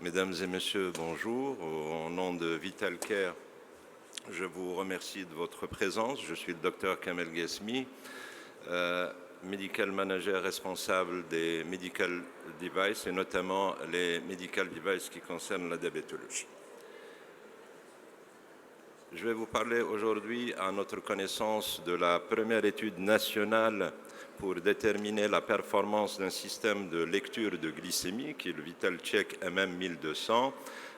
Mesdames et messieurs, bonjour. Au nom de VitalCare, je vous remercie de votre présence. Je suis le docteur Kamel Ghesmi, medical manager responsable des medical devices et notamment les medical devices qui concernent la diabétologie. Je vais vous parler aujourd'hui à notre connaissance de la première étude nationale pour déterminer la performance d'un système de lecture de glycémie qui est le VitalCheck MM1200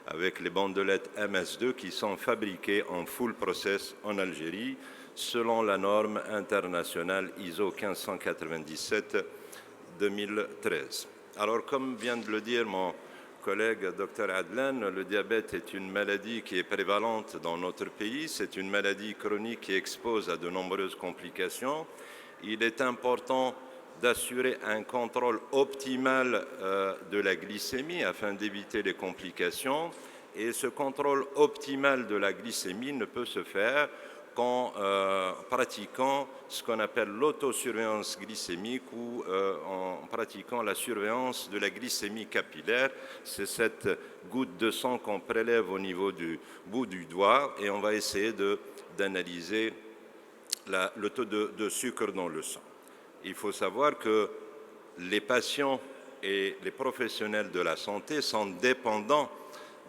avec les bandelettes MS2 qui sont fabriquées en full process en Algérie selon la norme internationale ISO 1597-2013. Alors, comme vient de le dire mon collègue Dr Adlan, le diabète est une maladie qui est prévalente dans notre pays. C'est une maladie chronique qui expose à de nombreuses complications. Il est important d'assurer un contrôle optimal de la glycémie afin d'éviter les complications. Et ce contrôle optimal de la glycémie ne peut se faire qu'en pratiquant ce qu'on appelle l'autosurveillance glycémique ou en pratiquant la surveillance de la glycémie capillaire. C'est cette goutte de sang qu'on prélève au niveau du bout du doigt et on va essayer d'analyser le taux de sucre dans le sang. Il faut savoir que les patients et les professionnels de la santé sont dépendants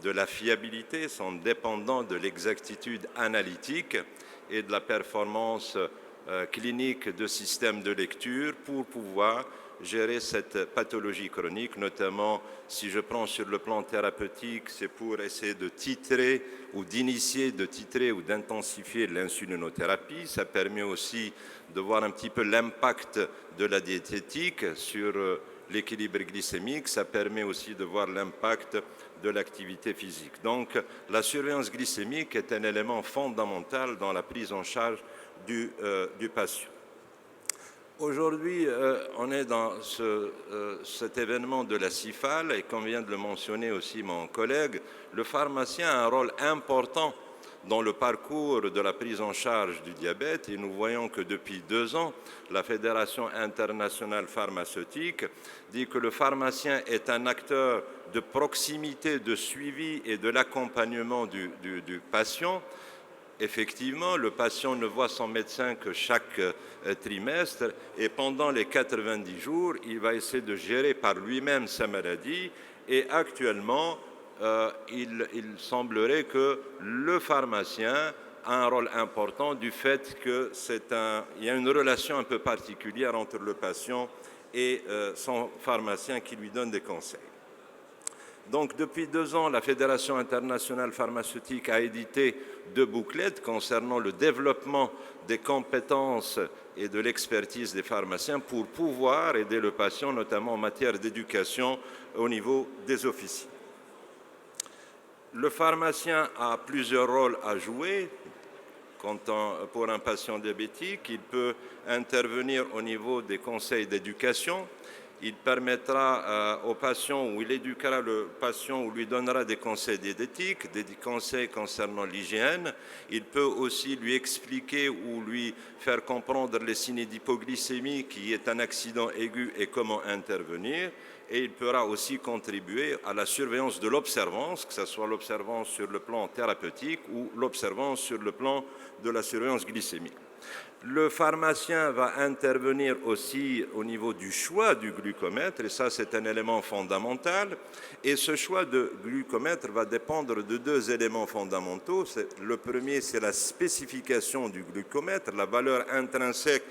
de la fiabilité, sont dépendants de l'exactitude analytique et de la performance clinique de systèmes de lecture pour pouvoir gérer cette pathologie chronique, notamment si je prends sur le plan thérapeutique, c'est pour essayer de titrer ou d'initier, de titrer ou d'intensifier l'insulinothérapie. Ça permet aussi de voir un petit peu l'impact de la diététique sur l'équilibre glycémique. Ça permet aussi de voir l'impact de l'activité physique. Donc, la surveillance glycémique est un élément fondamental dans la prise en charge du patient. Aujourd'hui, on est dans cet événement de la CIFAL et comme vient de le mentionner aussi mon collègue, le pharmacien a un rôle important dans le parcours de la prise en charge du diabète et nous voyons que depuis 2 ans, la Fédération internationale pharmaceutique dit que le pharmacien est un acteur de proximité, de suivi et de l'accompagnement du patient. Effectivement, le patient ne voit son médecin que chaque trimestre et pendant les 90 jours, il va essayer de gérer par lui-même sa maladie et actuellement, il semblerait que le pharmacien a un rôle important du fait qu'il y a une relation un peu particulière entre le patient et son pharmacien qui lui donne des conseils. Donc, depuis 2 ans, la Fédération internationale pharmaceutique a édité 2 bouclettes concernant le développement des compétences et de l'expertise des pharmaciens pour pouvoir aider le patient, notamment en matière d'éducation au niveau des officines. Le pharmacien a plusieurs rôles à jouer. Pour un patient diabétique, il peut intervenir au niveau des conseils d'éducation. Il permettra au patient, ou il éduquera le patient, ou lui donnera des conseils diététiques, des conseils concernant l'hygiène. Il peut aussi lui expliquer ou lui faire comprendre les signes d'hypoglycémie, qui est un accident aigu, et comment intervenir. Et il pourra aussi contribuer à la surveillance de l'observance, que ce soit l'observance sur le plan thérapeutique ou l'observance sur le plan de la surveillance glycémique. Le pharmacien va intervenir aussi au niveau du choix du glucomètre, et ça c'est un élément fondamental. Et ce choix de glucomètre va dépendre de 2 éléments fondamentaux. Le premier, c'est la spécification du glucomètre, la valeur intrinsèque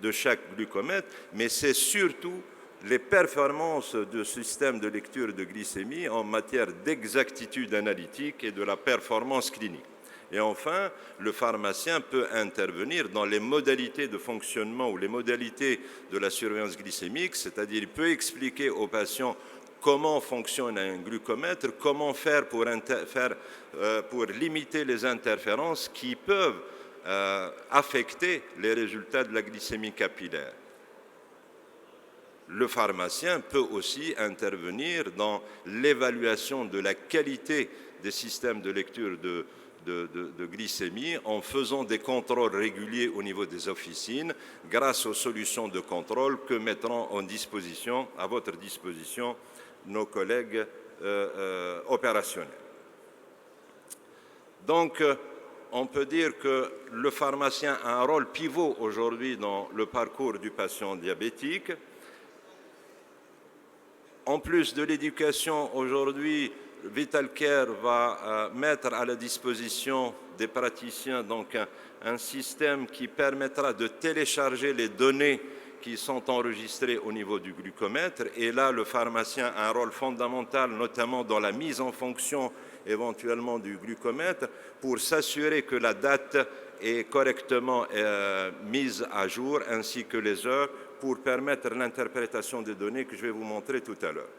de chaque glucomètre, mais c'est surtout les performances de système de lecture de glycémie en matière d'exactitude analytique et de la performance clinique. Et enfin, le pharmacien peut intervenir dans les modalités de fonctionnement ou les modalités de la surveillance glycémique, c'est-à-dire il peut expliquer aux patients comment fonctionne un glucomètre, comment faire pour limiter les interférences qui peuvent affecter les résultats de la glycémie capillaire. Le pharmacien peut aussi intervenir dans l'évaluation de la qualité des systèmes de lecture de glycémie en faisant des contrôles réguliers au niveau des officines grâce aux solutions de contrôle que mettront à votre disposition nos collègues opérationnel. Donc, on peut dire que le pharmacien a un rôle pivot aujourd'hui dans le parcours du patient diabétique. En plus de l'éducation, aujourd'hui, VitalCare va mettre à la disposition des praticiens donc un système qui permettra de télécharger les données qui sont enregistrées au niveau du glucomètre. Et là, le pharmacien a un rôle fondamental, notamment dans la mise en fonction éventuellement du glucomètre, pour s'assurer que la date est correctement mise à jour, ainsi que les heures, pour permettre l'interprétation des données que je vais vous montrer tout à l'heure.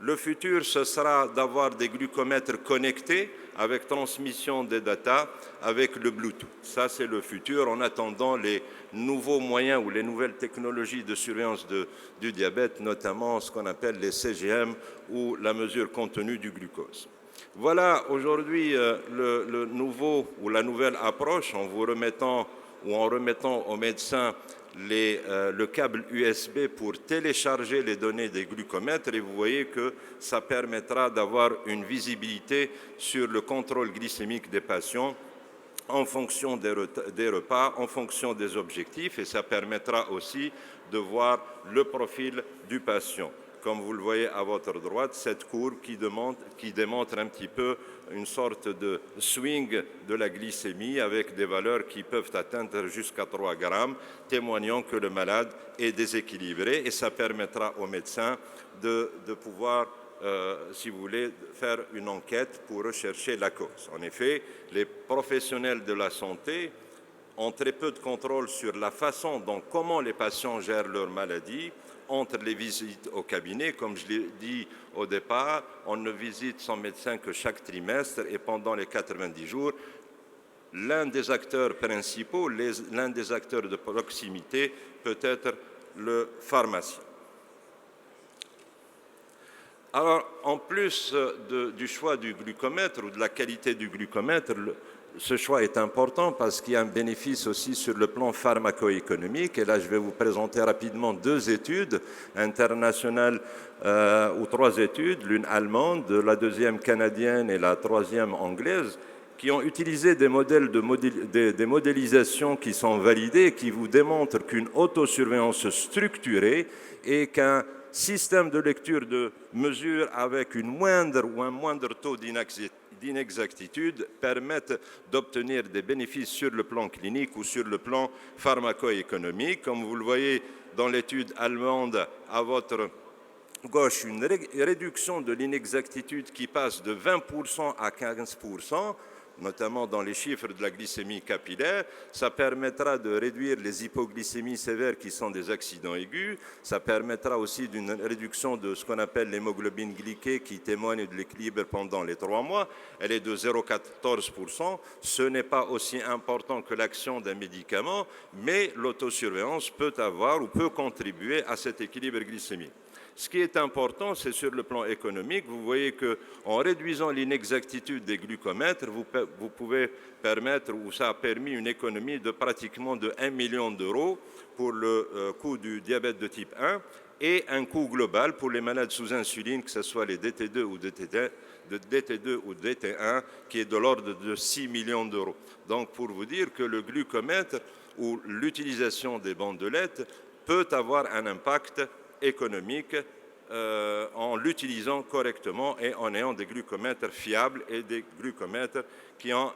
Le futur, ce sera d'avoir des glucomètres connectés avec transmission des datas avec le Bluetooth. Ça, c'est le futur en attendant les nouveaux moyens ou les nouvelles technologies de surveillance du diabète, notamment ce qu'on appelle les CGM ou la mesure contenue du glucose. Voilà aujourd'hui le nouveau ou la nouvelle approche en vous remettant ou en remettant aux médecins le câble USB pour télécharger les données des glucomètres, et vous voyez que ça permettra d'avoir une visibilité sur le contrôle glycémique des patients en fonction des repas, en fonction des objectifs, et ça permettra aussi de voir le profil du patient. Comme vous le voyez à votre droite, cette courbe qui démontre un petit peu une sorte de swing de la glycémie avec des valeurs qui peuvent atteindre jusqu'à 3 grammes, témoignant que le malade est déséquilibré, et ça permettra aux médecins de pouvoir, si vous voulez, faire une enquête pour rechercher la cause. En effet, les professionnels de la santé ont très peu de contrôle sur la façon dont comment les patients gèrent leur maladie entre les visites au cabinet. Comme je l'ai dit au départ, on ne visite son médecin que chaque trimestre, et pendant les 90 jours, l'un des acteurs principaux, l'un des acteurs de proximité peut être le pharmacien. Alors, en plus du choix du glucomètre ou de la qualité du glucomètre, ce choix est important parce qu'il y a un bénéfice aussi sur le plan pharmacoéconomique. Et là, je vais vous présenter rapidement 2 études internationales, ou 3 études, l'une allemande, la deuxième canadienne et la troisième anglaise, qui ont utilisé des modèles des modélisations qui sont validés, qui vous démontrent qu'une autosurveillance structurée et qu'un système de lecture de mesure avec un moindre taux d'inexactitude permettent d'obtenir des bénéfices sur le plan clinique ou sur le plan pharmacoéconomique. Comme vous le voyez dans l'étude allemande à votre gauche, une réduction de l'inexactitude qui passe de 20% à 15%, notamment dans les chiffres de la glycémie capillaire. Ça permettra de réduire les hypoglycémies sévères qui sont des accidents aigus. Ça permettra aussi d'une réduction de ce qu'on appelle l'hémoglobine glyquée qui témoigne de l'équilibre pendant les 3 mois. Elle est de 0,14%. Ce n'est pas aussi important que l'action d'un médicament, mais l'autosurveillance peut avoir ou peut contribuer à cet équilibre glycémique. Ce qui est important, c'est sur le plan économique. Vous voyez qu'en réduisant l'inexactitude des glucomètres, vous pouvez permettre, ou ça a permis une économie de pratiquement de 1 million d'euros pour le coût du diabète de type 1 et un coût global pour les malades sous insuline, que ce soit les DT2 ou DT1, qui est de l'ordre de 6 millions d'euros. Donc, pour vous dire que le glucomètre ou l'utilisation des bandelettes peut avoir un impact économique en l'utilisant correctement et en ayant des glucomètres fiables et des glucomètres qui ont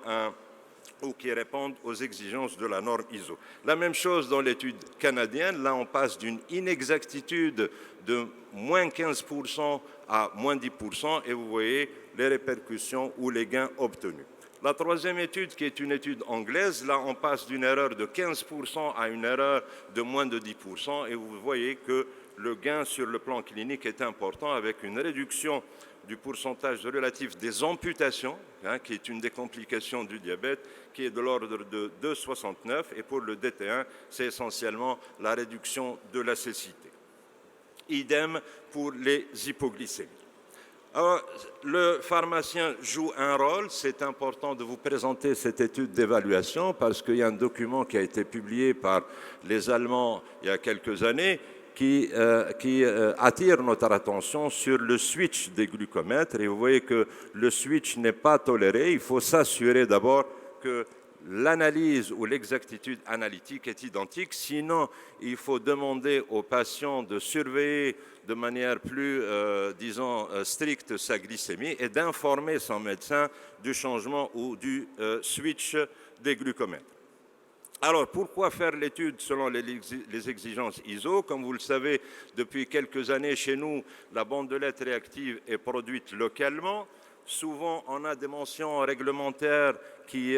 qui répondent aux exigences de la norme ISO. La même chose dans l'étude canadienne. Là, on passe d'une inexactitude de moins 15% à moins 10%, et vous voyez les répercussions ou les gains obtenus. La troisième étude, qui est une étude anglaise, là, on passe d'une erreur de 15% à une erreur de moins de 10%, et vous voyez que le gain sur le plan clinique est important, avec une réduction du pourcentage relatif des amputations, qui est une des complications du diabète, qui est de l'ordre de 2,69, et pour le DT1, c'est essentiellement la réduction de la cécité. Idem pour les hypoglycémies. Alors, le pharmacien joue un rôle. C'est important de vous présenter cette étude d'évaluation parce qu'il y a un document qui a été publié par les Allemands il y a quelques années qui attire notre attention sur le switch des glucomètres. Et vous voyez que le switch n'est pas toléré. Il faut s'assurer d'abord que l'analyse ou l'exactitude analytique est identique. Sinon, il faut demander aux patients de surveiller de manière plus, disons, stricte sa glycémie et d'informer son médecin du changement ou du switch des glucomètres. Alors, pourquoi faire l'étude selon les exigences ISO? Comme vous le savez, depuis quelques années, chez nous, la bandelette réactive est produite localement. Souvent, on a des mentions réglementaires qui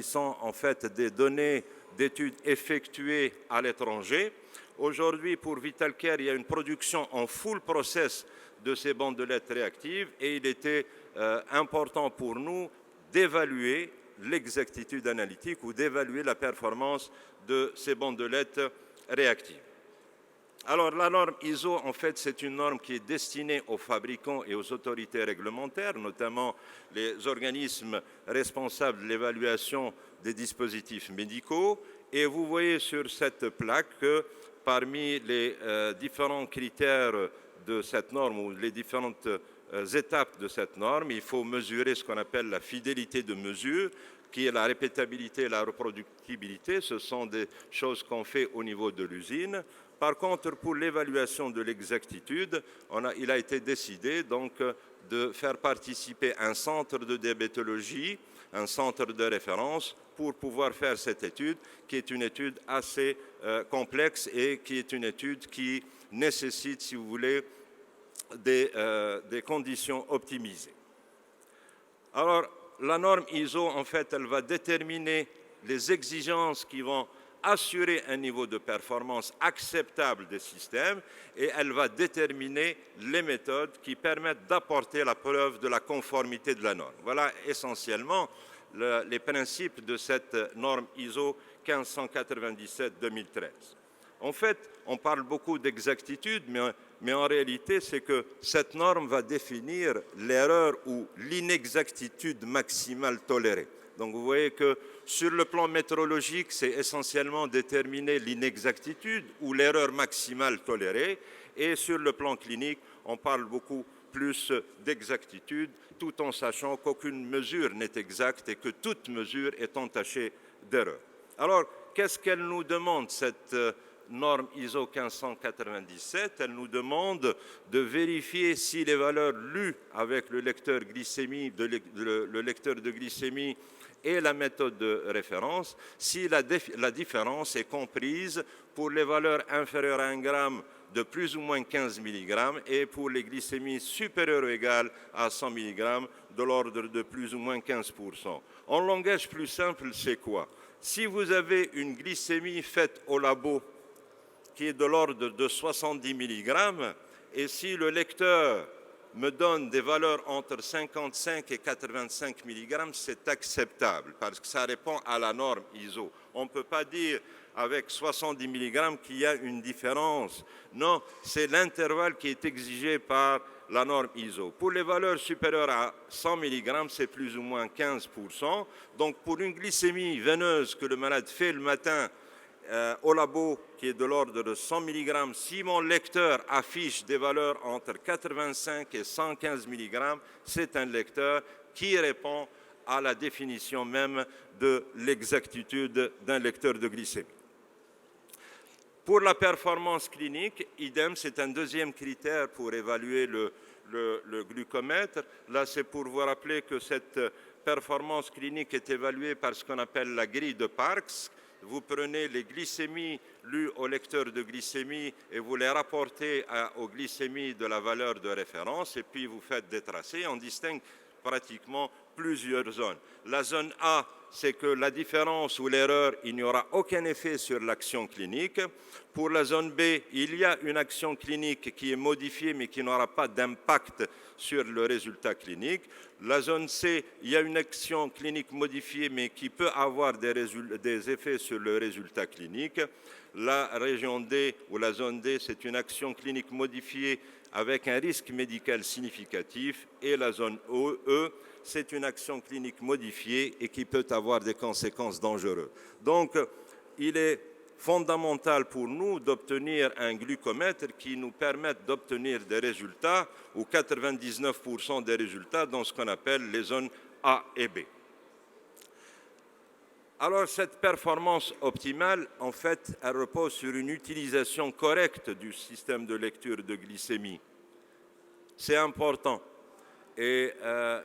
sont en fait des données d'études effectuées à l'étranger. Aujourd'hui, pour Vitalcare, il y a une production en full process de ces bandelettes réactives et il était important pour nous d'évaluer l'exactitude analytique ou d'évaluer la performance de ces bandelettes réactives. Alors, la norme ISO, en fait, c'est une norme qui est destinée aux fabricants et aux autorités réglementaires, notamment les organismes responsables de l'évaluation des dispositifs médicaux. Et vous voyez sur cette plaque que parmi les différents critères de cette norme ou les différentes étapes de cette norme, il faut mesurer ce qu'on appelle la fidélité de mesure, qui est la répétabilité et la reproductibilité. Ce sont des choses qu'on fait au niveau de l'usine. Par contre, pour l'évaluation de l'exactitude, il a été décidé donc de faire participer un centre de diabétologie, un centre de référence, pour pouvoir faire cette étude, qui est une étude assez complexe et qui est une étude qui nécessite, si vous voulez, des conditions optimisées. Alors, la norme ISO, en fait, elle va déterminer les exigences qui vont assurer un niveau de performance acceptable des systèmes et elle va déterminer les méthodes qui permettent d'apporter la preuve de la conformité de la norme. Voilà essentiellement les principes de cette norme ISO 1597-2013. En fait, on parle beaucoup d'exactitude, mais en réalité, c'est que cette norme va définir l'erreur ou l'inexactitude maximale tolérée. Donc vous voyez que sur le plan métrologique, c'est essentiellement déterminer l'inexactitude ou l'erreur maximale tolérée. Et sur le plan clinique, on parle beaucoup plus d'exactitude, tout en sachant qu'aucune mesure n'est exacte et que toute mesure est entachée d'erreur. Alors, qu'est-ce qu'elle nous demande, cette norme ISO 1597? Elle nous demande de vérifier si les valeurs lues avec le lecteur glycémie, le lecteur de glycémie et la méthode de référence, si la différence est comprise pour les valeurs inférieures à 1 gramme de plus ou moins 15 mg et pour les glycémies supérieures ou égales à 100 mg de l'ordre de plus ou moins 15%. En langage plus simple, c'est quoi? Si vous avez une glycémie faite au labo qui est de l'ordre de 70 mg et si le lecteur me donne des valeurs entre 55 et 85 mg, c'est acceptable parce que ça répond à la norme ISO. On ne peut pas dire avec 70 mg qu'il y a une différence. Non, c'est l'intervalle qui est exigé par la norme ISO. Pour les valeurs supérieures à 100 mg, c'est plus ou moins 15%. Donc pour une glycémie veineuse que le malade fait le matin au labo, qui est de l'ordre de 100 mg, si mon lecteur affiche des valeurs entre 85 et 115 mg, c'est un lecteur qui répond à la définition même de l'exactitude d'un lecteur de glycémie. Pour la performance clinique, idem, c'est un deuxième critère pour évaluer le glucomètre. Là, c'est pour vous rappeler que cette performance clinique est évaluée par ce qu'on appelle la grille de Parkes. Vous prenez les glycémies lues au lecteur de glycémie et vous les rapportez aux glycémies de la valeur de référence et puis vous faites des tracés. On distingue pratiquement plusieurs zones. La zone A, c'est que la différence ou l'erreur, il n'y aura aucun effet sur l'action clinique. Pour la zone B, il y a une action clinique qui est modifiée mais qui n'aura pas d'impact sur le résultat clinique. La zone C, il y a une action clinique modifiée mais qui peut avoir des effets sur le résultat clinique. La région D ou la zone D, c'est une action clinique modifiée avec un risque médical significatif. Et la zone E, c'est une action clinique modifiée et qui peut avoir des conséquences dangereuses. Donc, il est fondamental pour nous d'obtenir un glucomètre qui nous permette d'obtenir des résultats, ou 99% des résultats, dans ce qu'on appelle les zones A et B. Alors, cette performance optimale, en fait, elle repose sur une utilisation correcte du système de lecture de glycémie. C'est important. Et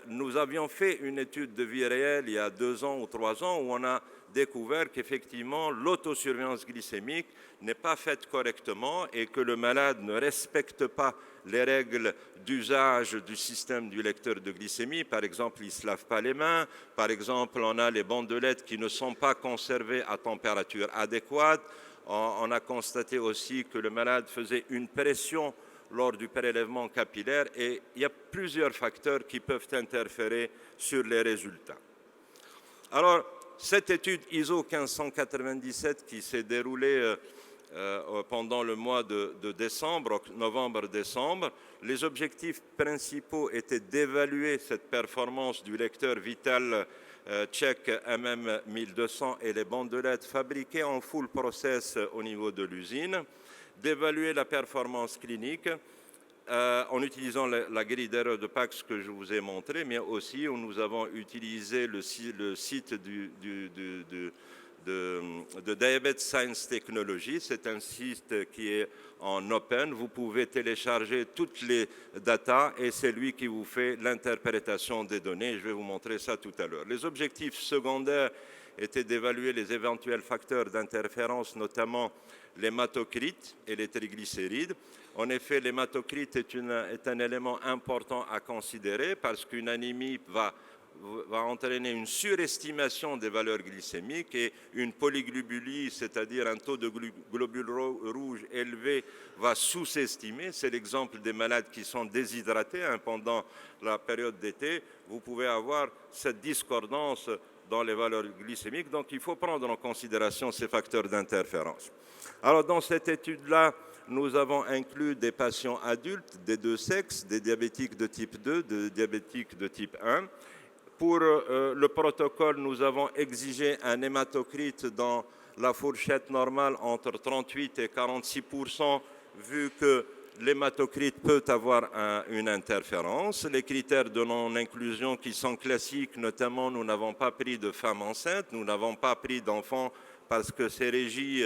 nous avions fait une étude de vie réelle il y a 2 ans ou 3 ans où on a découvert qu'effectivement l'autosurveillance glycémique n'est pas faite correctement et que le malade ne respecte pas les règles d'usage du système du lecteur de glycémie. Par exemple, il ne se lave pas les mains. Par exemple, on a les bandelettes qui ne sont pas conservées à température adéquate. On a constaté aussi que le malade faisait une pression lors du prélèvement capillaire et il y a plusieurs facteurs qui peuvent interférer sur les résultats. Alors, cette étude ISO 1597 qui s'est déroulée pendant le mois de décembre, novembre-décembre, les objectifs principaux étaient d'évaluer cette performance du lecteur Vital Check MM1200 et les bandelettes fabriquées en full process au niveau de l'usine, d'évaluer la performance clinique en utilisant la grille d'erreur de PAX que je vous ai montré, mais aussi où nous avons utilisé le site de Diabetes Science Technology. C'est un site qui est en open. Vous pouvez télécharger toutes les datas et c'est lui qui vous fait l'interprétation des données. Je vais vous montrer ça tout à l'heure. Les objectifs secondaires étaient d'évaluer les éventuels facteurs d'interférence, notamment l'hématocrite et les triglycérides. En effet, l'hématocrite est un élément important à considérer parce qu'une anémie va entraîner une surestimation des valeurs glycémiques et une polyglobulie, c'est-à-dire un taux de globules rouges élevé, va sous-estimer. C'est l'exemple des malades qui sont déshydratés pendant la période d'été. Vous pouvez avoir cette discordance dans les valeurs glycémiques, donc il faut prendre en considération ces facteurs d'interférence. Alors dans cette étude-là, nous avons inclus des patients adultes des 2 sexes, des diabétiques de type 2, des diabétiques de type 1. Pour le protocole, nous avons exigé un hématocrite dans la fourchette normale entre 38 et 46%, vu que l'hématocrite peut avoir une interférence. Les critères de non-inclusion qui sont classiques, notamment nous n'avons pas pris de femmes enceintes, nous n'avons pas pris d'enfants parce que c'est régi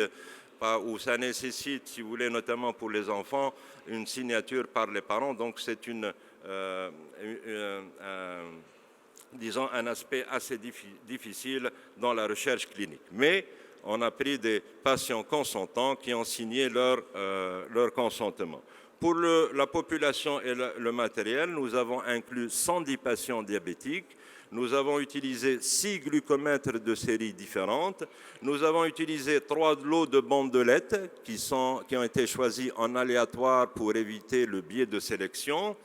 où ça nécessite, si vous voulez, notamment pour les enfants, une signature par les parents. Donc c'est disons, un aspect assez difficile dans la recherche clinique. Mais on a pris des patients consentants qui ont signé leur consentement. Pour la population et le matériel, nous avons inclus 110 patients diabétiques. Nous avons utilisé 6 glucomètres de séries différentes. Nous avons utilisé 3 lots de bandelettes qui ont été choisis en aléatoire pour éviter le biais de sélection.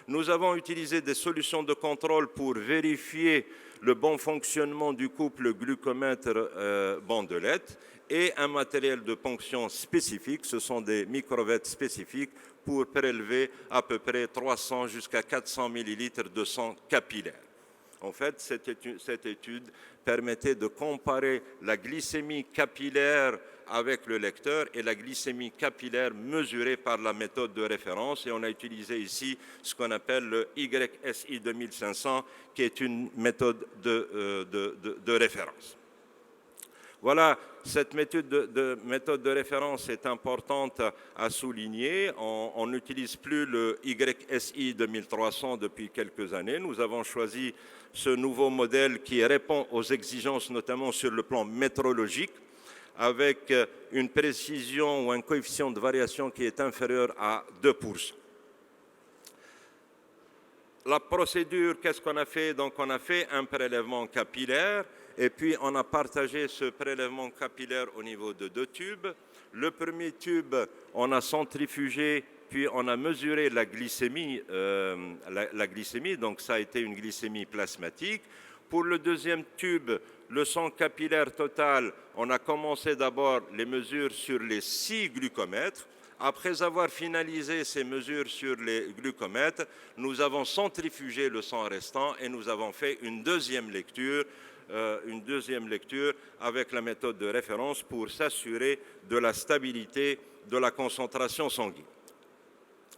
Nous avons utilisé des solutions de contrôle pour vérifier le bon fonctionnement du couple glucomètre-bandelette et un matériel de ponction spécifique. Ce sont des microvettes spécifiques pour prélever à peu près 300 jusqu'à 400 millilitres de sang capillaire. En fait, cette étude permettait de comparer la glycémie capillaire avec le lecteur et la glycémie capillaire mesurée par la méthode de référence. Et on a utilisé ici ce qu'on appelle le YSI 2500, qui est une méthode de référence. Voilà, cette méthode de référence est importante à souligner. On n'utilise plus le YSI 2300 depuis quelques années. Nous avons choisi ce nouveau modèle qui répond aux exigences, notamment sur le plan métrologique, avec une précision ou un coefficient de variation qui est inférieur à 2%. La procédure, qu'est-ce qu'on a fait? Donc, on a fait un prélèvement capillaire et puis on a partagé ce prélèvement capillaire au niveau de 2 tubes. Le premier tube, on a centrifugé, puis on a mesuré la glycémie, donc ça a été une glycémie plasmatique. Pour le deuxième tube, le sang capillaire total, on a commencé d'abord les mesures sur les 6 glucomètres. Après avoir finalisé ces mesures sur les glucomètres, nous avons centrifugé le sang restant et nous avons fait une deuxième lecture une deuxième lecture avec la méthode de référence pour s'assurer de la stabilité de la concentration sanguine.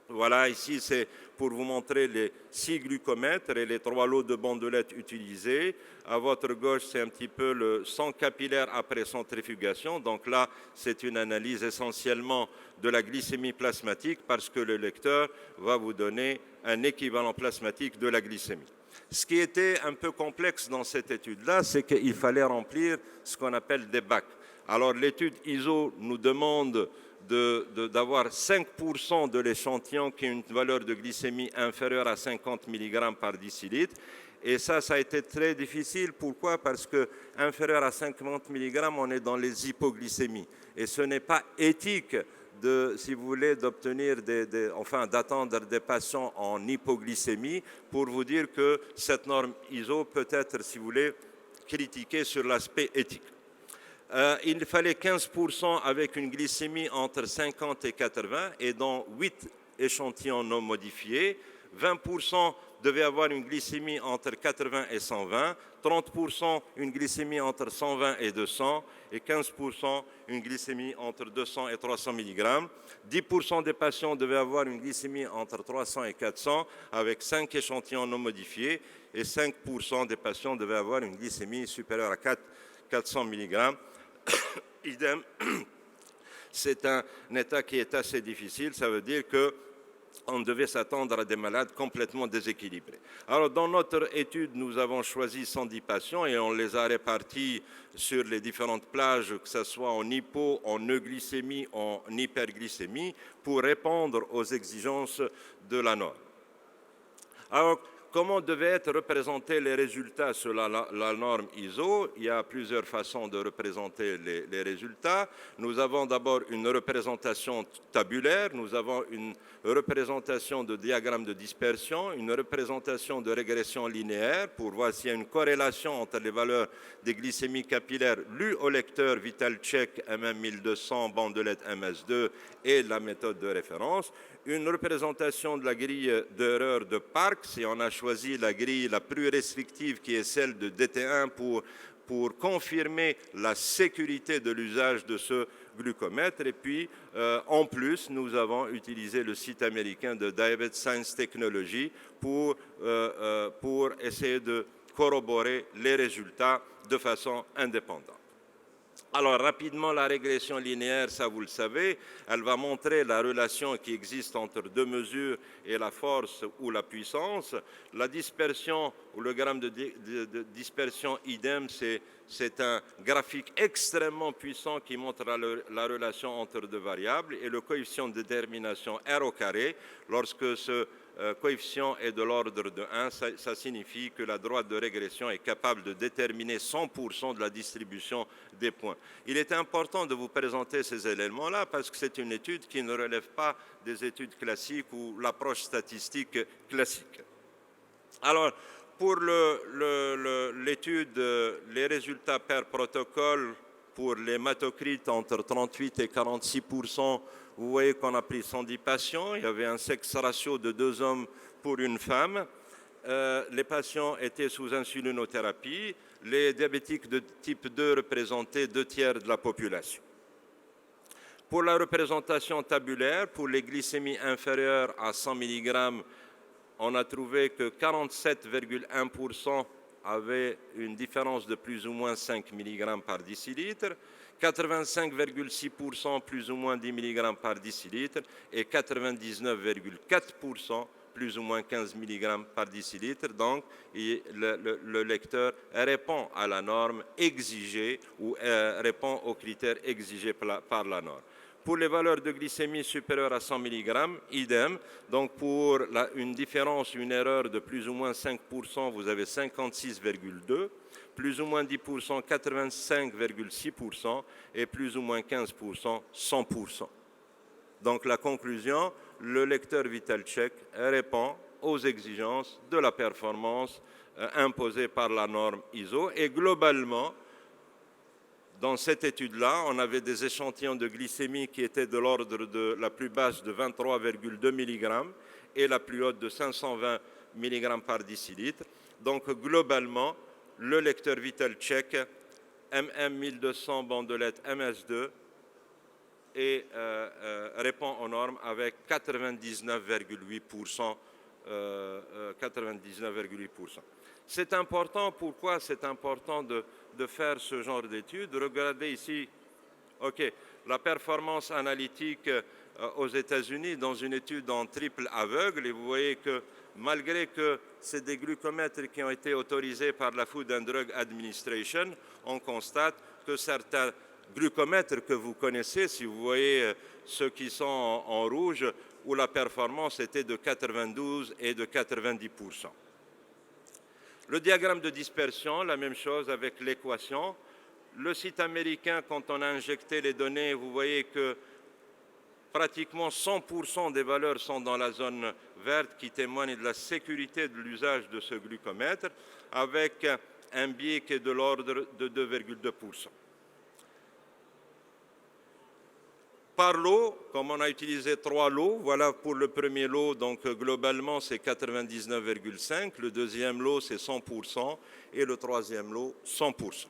Voilà, ici c'est pour vous montrer les 6 glucomètres et les 3 lots de bandelettes utilisés. À votre gauche, c'est un petit peu le sang capillaire après centrifugation. Donc là, c'est une analyse essentiellement de la glycémie plasmatique parce que le lecteur va vous donner un équivalent plasmatique de la glycémie. Ce qui était un peu complexe dans cette étude-là, c'est qu'il fallait remplir ce qu'on appelle des bacs. Alors l'étude ISO nous demande d'avoir 5% de l'échantillon qui a une valeur de glycémie inférieure à 50 mg par décilitre. Et ça a été très difficile. Pourquoi? Parce que inférieur à 50 mg, on est dans les hypoglycémies. Et ce n'est pas éthique si vous voulez, d'obtenir d'attendre des patients en hypoglycémie pour vous dire que cette norme ISO peut être, si vous voulez, critiquée sur l'aspect éthique. Il fallait 15% avec une glycémie entre 50 et 80 et dans 8 échantillons non modifiés. 20% devait avoir une glycémie entre 80 et 120, 30% une glycémie entre 120 et 200 et 15% une glycémie entre 200 et 300 mg. 10% des patients devaient avoir une glycémie entre 300 et 400 avec 5 échantillons non modifiés et 5% des patients devaient avoir une glycémie supérieure à 400 mg. Idem, c'est un état qui est assez difficile, ça veut dire qu'on devait s'attendre à des malades complètement déséquilibrés. Alors, dans notre étude, nous avons choisi 110 patients et on les a répartis sur les différentes plages, que ce soit en hypo, en euglycémie, en hyperglycémie, pour répondre aux exigences de la norme. Alors, comment devaient être représentés les résultats sur la norme ISO? Il y a plusieurs façons de représenter les résultats. Nous avons d'abord une représentation tabulaire, nous avons une représentation de diagramme de dispersion, une représentation de régression linéaire pour voir s'il y a une corrélation entre les valeurs des glycémies capillaires lues au lecteur VitalCheck MM1200, bandelette MS2 et la méthode de référence. Une représentation de la grille d'erreur de Parkes, et on a choisi la grille la plus restrictive qui est celle de DT1 pour confirmer la sécurité de l'usage de ce glucomètre. Et puis, en plus, nous avons utilisé le site américain de Diabetes Science Technology pour essayer de corroborer les résultats de façon indépendante. Alors, rapidement, la régression linéaire, ça vous le savez, elle va montrer la relation qui existe entre deux mesures et la force ou la puissance. La dispersion, ou le gramme de dispersion idem, c'est un graphique extrêmement puissant qui montre la relation entre deux variables. Et le coefficient de détermination R au carré, lorsque ce coefficient est de l'ordre de 1, ça signifie que la droite de régression est capable de déterminer 100% de la distribution des points. Il est important de vous présenter ces éléments-là parce que c'est une étude qui ne relève pas des études classiques ou l'approche statistique classique. Alors, pour l'étude, les résultats per protocole pour l'hématocrite entre 38 et 46%, vous voyez qu'on a pris 110 patients, il y avait un sexe ratio de 2 hommes pour une femme. Les patients étaient sous insulinothérapie. Les diabétiques de type 2 représentaient 2/3 de la population. Pour la représentation tabulaire, pour les glycémies inférieures à 100 mg, on a trouvé que 47,1% avaient une différence de plus ou moins 5 mg par décilitre, 85,6% plus ou moins 10 mg par décilitre et 99,4% plus ou moins 15 mg par décilitre. Donc, le lecteur répond à la norme exigée ou répond aux critères exigés par la norme. Pour les valeurs de glycémie supérieures à 100 mg, idem. Donc, pour une différence, une erreur de plus ou moins 5%, vous avez 56,2%. Plus ou moins 10%, 85,6% et plus ou moins 15%, 100%. Donc la conclusion, le lecteur VitalCheck répond aux exigences de la performance imposée par la norme ISO et globalement, dans cette étude-là, on avait des échantillons de glycémie qui étaient de l'ordre de la plus basse de 23,2 mg et la plus haute de 520 mg par décilitre. Donc globalement, le lecteur VitalCheck MM1200 bandelette MS2 et répond aux normes avec 99,8%. 99,8%. C'est important, pourquoi c'est important de faire ce genre d'études? Regardez ici, la performance analytique aux États-Unis dans une étude en triple aveugle, et vous voyez que malgré que c'est des glucomètres qui ont été autorisés par la Food and Drug Administration, on constate que certains glucomètres que vous connaissez, si vous voyez ceux qui sont en rouge, où la performance était de 92 et de 90%. Le diagramme de dispersion, la même chose avec l'équation. Le site américain, quand on a injecté les données, vous voyez que pratiquement 100% des valeurs sont dans la zone verte qui témoigne de la sécurité de l'usage de ce glucomètre, avec un biais qui est de l'ordre de 2,2%. Par lot, comme on a utilisé 3 lots, voilà pour le premier lot, donc globalement c'est 99,5%, le deuxième lot c'est 100% et le troisième lot 100%.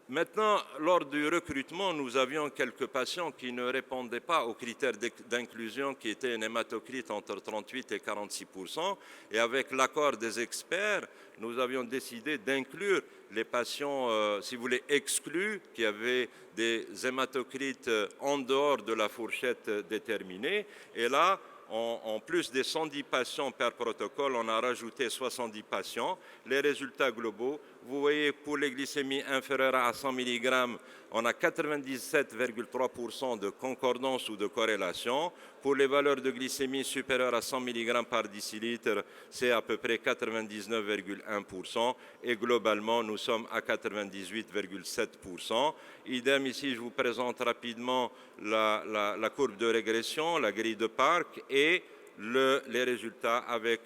Maintenant, lors du recrutement, nous avions quelques patients qui ne répondaient pas aux critères d'inclusion qui étaient un hématocrit entre 38 et 46%. Et avec l'accord des experts, nous avions décidé d'inclure les patients, si vous voulez, exclus, qui avaient des hématocrites en dehors de la fourchette déterminée. Et là, en plus des 110 patients par protocole, on a rajouté 70 patients. Les résultats globaux, vous voyez, pour les glycémies inférieures à 100 mg, on a 97,3% de concordance ou de corrélation. Pour les valeurs de glycémie supérieures à 100 mg par décilitre, c'est à peu près 99,1%. Et globalement, nous sommes à 98,7%. Idem, ici, je vous présente rapidement la courbe de régression, la grille de Park et les résultats avec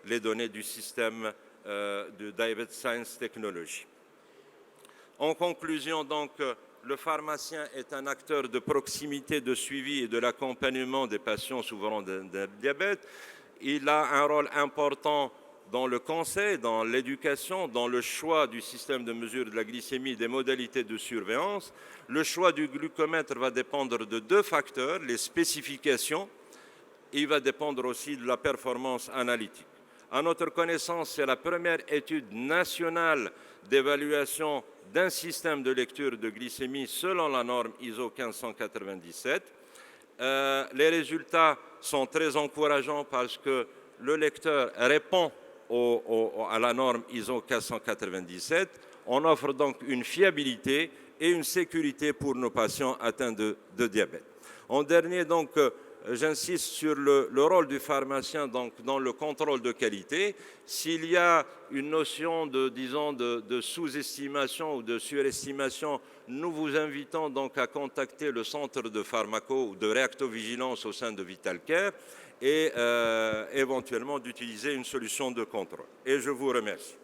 les données du système de Diabetes Science Technology. En conclusion, donc, le pharmacien est un acteur de proximité, de suivi et de l'accompagnement des patients souffrant d'un diabète. Il a un rôle important dans le conseil, dans l'éducation, dans le choix du système de mesure de la glycémie, des modalités de surveillance. Le choix du glucomètre va dépendre de 2 facteurs, les spécifications, et il va dépendre aussi de la performance analytique. À notre connaissance, c'est la première étude nationale d'évaluation d'un système de lecture de glycémie selon la norme ISO 1597. Les résultats sont très encourageants parce que le lecteur répond à la norme ISO 1597. On offre donc une fiabilité et une sécurité pour nos patients atteints de diabète. En dernier, donc, j'insiste sur le rôle du pharmacien donc, dans le contrôle de qualité. S'il y a une notion de sous-estimation ou de surestimation, nous vous invitons donc à contacter le centre de pharmaco ou de réactovigilance au sein de VitalCare et éventuellement d'utiliser une solution de contrôle. Et je vous remercie.